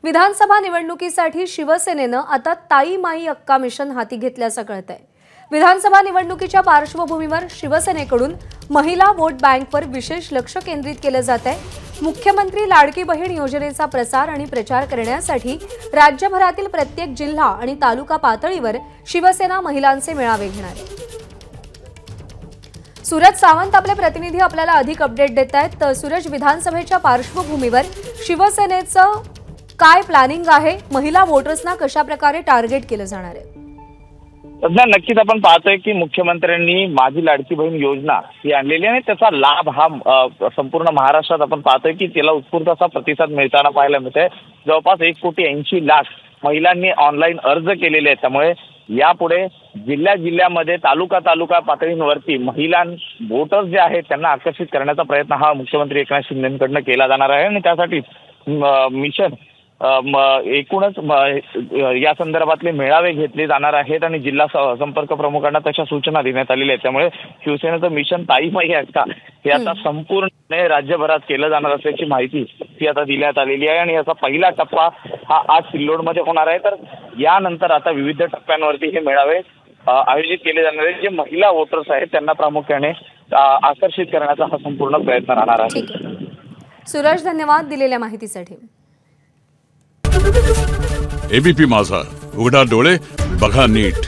विधानसभा निवडणुकीसाठी शिवसेनेनं आता ताई माई अक्का मिशन हाती घेतल्याचं कळतंय। विधानसभा निवडणुकीच्या पार्श्वभूमीवर शिवसेनेकडून महिला वोट बँकवर विशेष लक्ष केंद्रित केलं जात आहे। मुख्यमंत्री लाडकी बहीण योजनेचा प्रसार आणि प्रचार करण्यासाठी राज्यभरातील प्रत्येक जिल्हा आणि तालुका पातळीवर शिवसेना महिलांचे मेळावे घेणार आहे। सूरज सावंत आपले प्रतिनिधी आपल्याला अधिक अपडेट देत आहेत। सूरज, विधानसभेच्या पार्श्वभूमीवर शिवसेनेचं काय प्लॅनिंग आहे? महिला वोटर्सना कशा प्रकारे टार्गेट केलं जाणार आहे? सध्या नक्कीच आपण पाहतोय की मुख्यमंत्र्यांनी माझी लाडकी बहीण योजना ही आणलेली आहे। त्याचा लाभ हा संपूर्ण महाराष्ट्रात आपण पाहतोय की त्याला उत्स्फूर्त असा प्रतिसाद मिळताना पाहायला मिळतोय। जवळपास 1,80,00,000 महिलांनी ऑनलाईन अर्ज केलेले आहेत। त्यामुळे यापुढे जिल्ह्यामध्ये तालुका पातळीवरती महिला वोटर्स जे आहेत त्यांना आकर्षित करण्याचा प्रयत्न हा मुख्यमंत्री एकनाथ शिंदेंकडून केला जाणार आहे आणि त्यासाठी मिशन एकूणच या संदर्भातले मेळावे घेतले जाणार आहेत आणि जिल्हा संपर्क प्रमुखांना तशा सूचना देण्यात आलेल्या आहेत। त्यामुळे शिवसेनेचं मिशन ताई माई अक्का हे आता संपूर्ण राज्यभरात केलं जाणार असल्याची माहिती ती आता देण्यात आलेली आहे आणि याचा पहिला टप्पा हा आज सिल्लोडमध्ये होणार आहे। तर यानंतर आता विविध टप्प्यांवरती हे मेळावे आयोजित केले जाणार आहेत। जे महिला वोटर्स आहेत त्यांना प्रामुख्याने आकर्षित करण्याचा हा संपूर्ण प्रयत्न राहणार आहे। सूरज, धन्यवाद दिलेल्या माहितीसाठी। एबीपी माझा, उघडा डोळे बघा नीट।